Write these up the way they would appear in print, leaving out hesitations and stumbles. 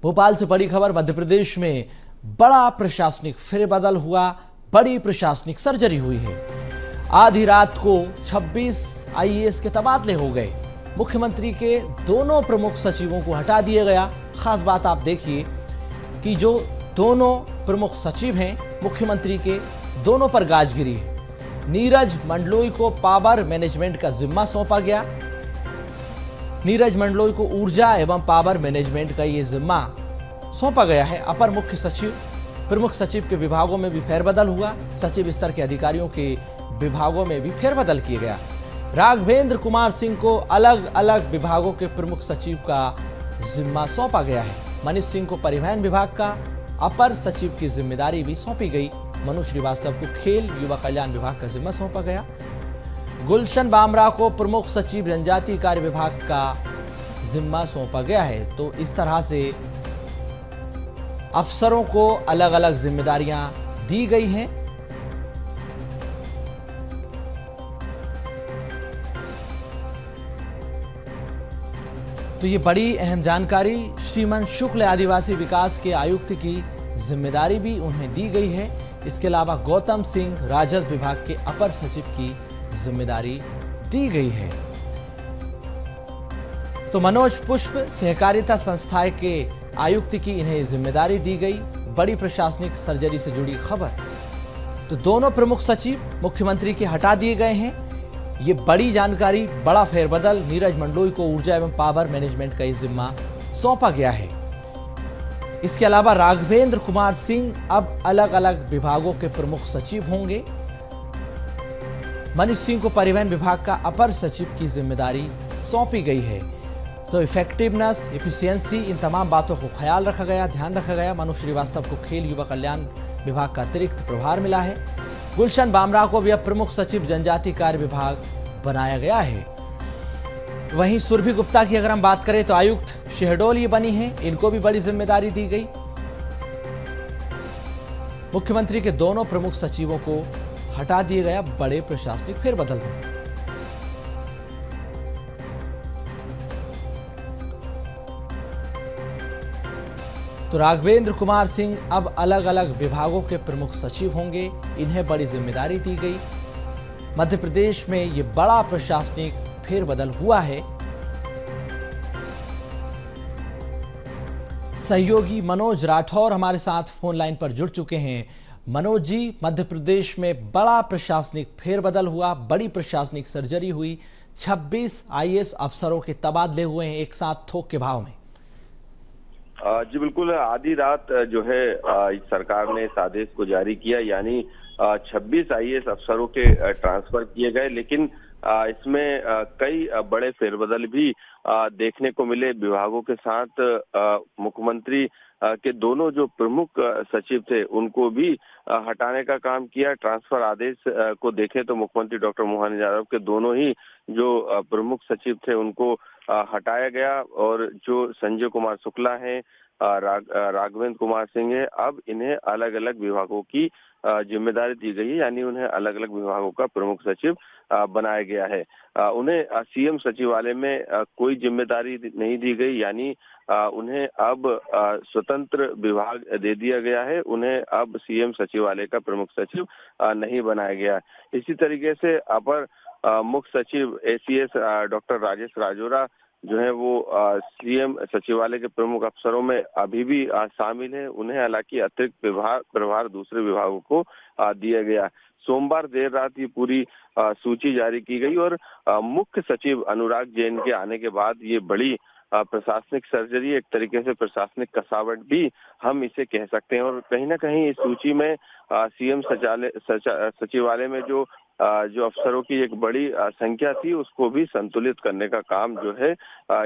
भोपाल से बड़ी खबर। मध्य प्रदेश में बड़ा प्रशासनिक फेरबदल हुआ, बड़ी प्रशासनिक सर्जरी हुई है। आधी रात को 26 आईएएस के तबादले हो गए। मुख्यमंत्री के दोनों प्रमुख सचिवों को हटा दिया गया। खास बात आप देखिए कि जो दोनों प्रमुख सचिव हैं मुख्यमंत्री के, दोनों पर गाज गिरी है। नीरज मंडलोई को पावर मैनेजमेंट का जिम्मा सौंपा गया। नीरज मंडलोई को ऊर्जा एवं पावर मैनेजमेंट का ये जिम्मा सौंपा गया है। अपर मुख्य सचिव, प्रमुख सचिव के विभागों में भी फेरबदल हुआ। सचिव स्तर के अधिकारियों के विभागों में भी फेरबदल किया गया। राघवेंद्र कुमार सिंह को अलग अलग विभागों के प्रमुख सचिव का जिम्मा सौंपा गया है। मनीष सिंह को परिवहन विभाग का अपर सचिव की जिम्मेदारी भी सौंपी गई। मनु श्रीवास्तव को खेल युवा कल्याण विभाग का जिम्मा सौंपा गया। गुलशन बामरा को प्रमुख सचिव जनजातीय कार्य विभाग का जिम्मा सौंपा गया है। तो इस तरह से अफसरों को अलग अलग जिम्मेदारियां दी गई हैं। तो ये बड़ी अहम जानकारी। श्रीमन शुक्ल आदिवासी विकास के आयुक्त की जिम्मेदारी भी उन्हें दी गई है। इसके अलावा गौतम सिंह राजस्व विभाग के अपर सचिव की जिम्मेदारी दी गई है। तो मनोज पुष्प सहकारिता संस्थाएं के आयुक्त की इन्हें जिम्मेदारी दी गई। बड़ी प्रशासनिक सर्जरी से जुड़ी खबर। तो दोनों प्रमुख सचिव मुख्यमंत्री के हटा दिए गए हैं। ये बड़ी जानकारी, बड़ा फेरबदल। नीरज मंडलोई को ऊर्जा एवं पावर मैनेजमेंट का जिम्मा सौंपा गया है। इसके अलावा राघवेंद्र कुमार सिंह अब अलग अलग विभागों के प्रमुख सचिव होंगे। मनीष सिंह को परिवहन विभाग का अपर सचिव की जिम्मेदारी सौंपी गई है। तो इफेक्टिवनेस, एफिशिएंसी, इन तमाम बातों को ख्याल रखा गया, ध्यान रखा गया। मनु श्रीवास्तव को खेल युवा कल्याण विभाग का अतिरिक्त प्रभार मिला है। गुलशन बामरा को भी अब प्रमुख सचिव जनजातीय कार्य विभाग बनाया गया है। वहीं सुरभि गुप्ता की अगर हम बात करें तो आयुक्त शहडोल ये बनी है, इनको भी बड़ी जिम्मेदारी दी गई। मुख्यमंत्री के दोनों प्रमुख सचिवों को हटा दिया गया। बड़े प्रशासनिक फेरबदल में तो राघवेंद्र कुमार सिंह अब अलग अलग विभागों के प्रमुख सचिव होंगे। इन्हें बड़ी जिम्मेदारी दी गई। मध्य प्रदेश में यह बड़ा प्रशासनिक फेरबदल हुआ है। सहयोगी मनोज राठौर हमारे साथ फोन लाइन पर जुड़ चुके हैं। मनोज जी, मध्य प्रदेश में बड़ा प्रशासनिक फेरबदल हुआ, बड़ी प्रशासनिक सर्जरी हुई। 26 आईएएस अफसरों के तबादले हुए हैं एक साथ थोक के भाव में। जी बिल्कुल। आधी रात जो है सरकार ने इस आदेश को जारी किया, यानी 26 आईएएस अफसरों के ट्रांसफर किए गए। लेकिन इसमें कई बड़े फेरबदल भी देखने को मिले। विभागों के साथ मुख्यमंत्री के दोनों जो प्रमुख सचिव थे उनको भी हटाने का काम किया। ट्रांसफर आदेश को देखें तो मुख्यमंत्री डॉक्टर मोहन यादव के दोनों ही जो प्रमुख सचिव थे उनको हटाया गया, और जो संजय कुमार शुक्ला हैं, राघवेंद्र कुमार सिंह है, अब इन्हें अलग अलग विभागों की जिम्मेदारी दी गई है, यानी उन्हें अलग अलग विभागों का प्रमुख सचिव बनाया गया है। उन्हें सीएम सचिवालय में कोई जिम्मेदारी नहीं दी गई, यानी उन्हें अब स्वतंत्र विभाग दे दिया गया है। उन्हें अब सीएम सचिवालय का प्रमुख सचिव नहीं बनाया गया। इसी तरीके से अपर मुख्य सचिव एसीएस डॉक्टर राजेश राजौरा जो है वो सीएम सचिवालय के प्रमुख अफसरों में अभी भी शामिल है। उन्हें हालांकि अतिरिक्त प्रभार दूसरे विभागों को दिया गया। सोमवार देर रात ये पूरी सूची जारी की गई, और मुख्य सचिव अनुराग जैन के आने के बाद ये बड़ी प्रशासनिक सर्जरी, एक तरीके से प्रशासनिक कसावट भी हम इसे कह सकते हैं। और कहीं ना कहीं इस सूची में सीएम सचिवालय में जो अफसरों की एक बड़ी संख्या थी उसको भी संतुलित करने का काम जो है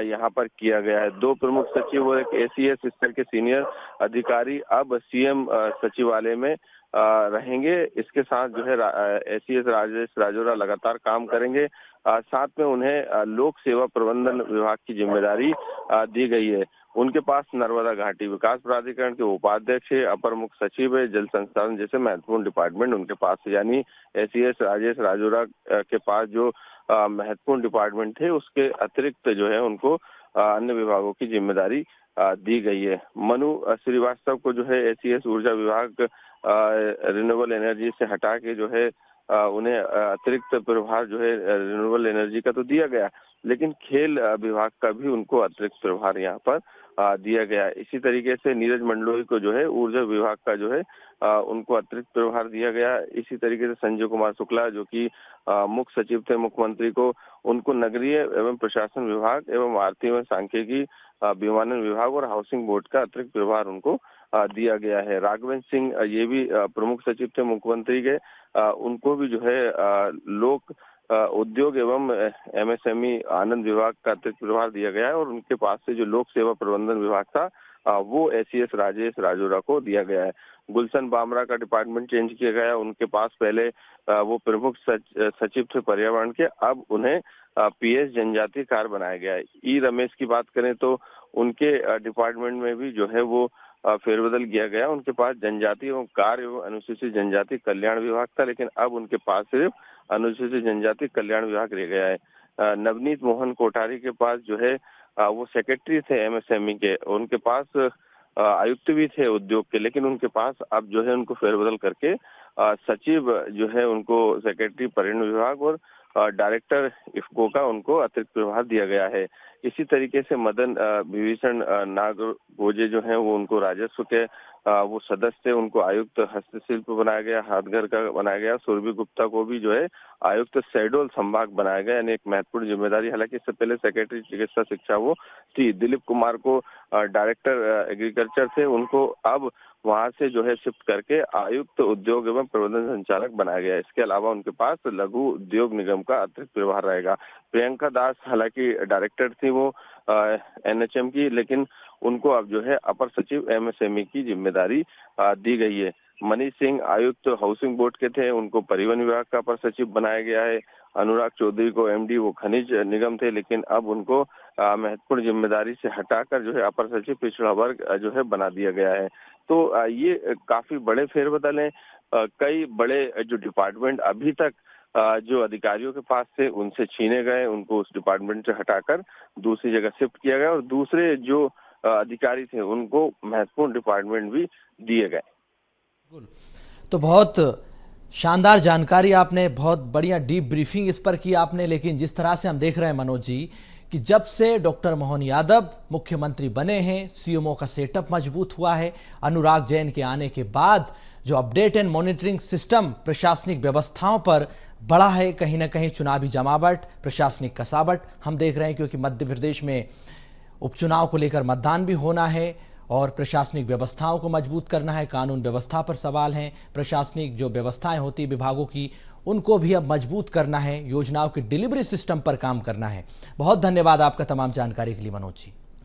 यहाँ पर किया गया है। 2 प्रमुख सचिव और एक एसीएस स्तर के सीनियर अधिकारी अब सीएम सचिवालय में रहेंगे। इसके साथ जो है एसीएस राजेश राजौरा लगातार काम करेंगे। साथ में उन्हें लोक सेवा प्रबंधन विभाग की जिम्मेदारी दी गई है। उनके पास नर्मदा घाटी विकास प्राधिकरण के उपाध्यक्ष है, अपर मुख्य सचिव है, जल संसाधन जैसे महत्वपूर्ण डिपार्टमेंट उनके पास है। यानी एसीएस राजेश राजौरा के पास जो महत्वपूर्ण डिपार्टमेंट थे उसके अतिरिक्त जो है उनको अन्य विभागों की जिम्मेदारी दी गई है। मनु श्रीवास्तव को जो है एसीएस ऊर्जा विभाग रिन्यूएबल एनर्जी से हटा के जो है उन्हें अतिरिक्त प्रभार जो है रिन्यूएबल एनर्जी का तो दिया गया, लेकिन खेल विभाग का भी उनको अतिरिक्त प्रभार यहाँ पर दिया गया। इसी तरीके से नीरज मंडलोई को जो है ऊर्जा विभाग का जो है उनको अतिरिक्त प्रभार दिया गया। इसी तरीके से संजय कुमार शुक्ला जो कि मुख्य सचिव थे मुख्यमंत्री को, उनको नगरीय एवं प्रशासन विभाग एवं आर्थिक एवं सांख्यिकी विमानन विभाग और हाउसिंग बोर्ड का अतिरिक्त प्रभार उनको दिया गया है। राघवेंद्र सिंह ये भी प्रमुख सचिव थे मुख्यमंत्री के, उनको भी जो है लोक उद्योग एवं एमएसएमई आनंद विभाग का अतिरिक्त प्रभार दिया गया है और उनके पास से जो लोक सेवा प्रबंधन विभाग था वो एसीएस राजेश राजोरा को दिया गया है। गुलशन बामरा का डिपार्टमेंट चेंज किया गया, उनके पास पहले वो प्रमुख सचिव थे पर्यावरण के, अब उन्हें पीएस जनजातीय कार्य बनाया गया है। ई रमेश की बात करें तो उनके डिपार्टमेंट में भी जो है वो फेरबदल किया गया। उनके पास जनजाति एवं कार्य एवं अनुसूचित जनजाति कल्याण विभाग था, लेकिन अब उनके पास सिर्फ अनुसूचित जनजाति कल्याण विभाग रह गया है। नवनीत मोहन कोठारी के पास जो है वो सेक्रेटरी थे एमएसएमई के, उनके पास आयुक्त भी थे उद्योग के, लेकिन उनके पास अब जो है उनको फेरबदल करके सचिव जो है उनको सेक्रेटरी पर्यटन विभाग और डायरेक्टर इफ्को का उनको अतिरिक्त प्रभार दिया गया है। इसी तरीके से मदन विभीषण नागभोजे जो है वो उनको राजस्व के वो सदस्य थे, उनको आयुक्त हस्तशिल्प बनाया गया, हाथघर का बनाया गया। सुरभि गुप्ता को भी जो है आयुक्त शहडोल संभाग बनाया गया, यानी एक महत्वपूर्ण जिम्मेदारी। हालांकि इससे पहले सेक्रेटरी चिकित्सा शिक्षा वो थी। दिलीप कुमार को डायरेक्टर एग्रीकल्चर थे, उनको अब वहां से जो है शिफ्ट करके आयुक्त उद्योग एवं प्रबंधन संचालक बनाया गया। इसके अलावा उनके पास लघु उद्योग निगम का अतिरिक्त प्रभार रहेगा। प्रियंका दास हालांकि डायरेक्टर थी वो एनएचएम की, लेकिन उनको अब जो है अपर सचिव एमएसएमई की जिम्मेदारी दी गई है। मनीष सिंह आयुक्त हाउसिंग बोर्ड के थे, उनको परिवहन विभाग का अपर सचिव बनाया गया है। अनुराग चौधरी को एमडी वो खनिज निगम थे, लेकिन अब उनको महत्वपूर्ण जिम्मेदारी से हटाकर जो है अपर सचिव पिछड़ा वर्ग जो है बना दिया गया है। तो ये काफी बड़े फेरबदल हैं। कई बड़े जो डिपार्टमेंट अभी तक जो अधिकारियों के पास थे उनसे छीने गए, उनको उस डिपार्टमेंट से हटाकर दूसरी जगह शिफ्ट किया गया और दूसरे जो अधिकारी थे उनको महत्वपूर्ण डिपार्टमेंट भी दिए गए। तो बहुत शानदार जानकारी आपने, बहुत बढ़िया डीप ब्रीफिंग इस पर की आपने। लेकिन जिस तरह से हम देख रहे हैं मनोज जी कि जब से डॉक्टर मोहन यादव मुख्यमंत्री बने हैं, सीएमओ का सेटअप मजबूत हुआ है। अनुराग जैन के आने के बाद जो अपडेट एंड मॉनिटरिंग सिस्टम प्रशासनिक व्यवस्थाओं पर बढ़ा है, कहीं ना कहीं चुनावी जमावट, प्रशासनिक कसावट हम देख रहे हैं, क्योंकि मध्य प्रदेश में उपचुनाव को लेकर मतदान भी होना है और प्रशासनिक व्यवस्थाओं को मजबूत करना है। कानून व्यवस्था पर सवाल हैं, प्रशासनिक जो व्यवस्थाएं होती विभागों की उनको भी अब मजबूत करना है, योजनाओं के डिलीवरी सिस्टम पर काम करना है। बहुत धन्यवाद आपका तमाम जानकारी के लिए मनोज जी।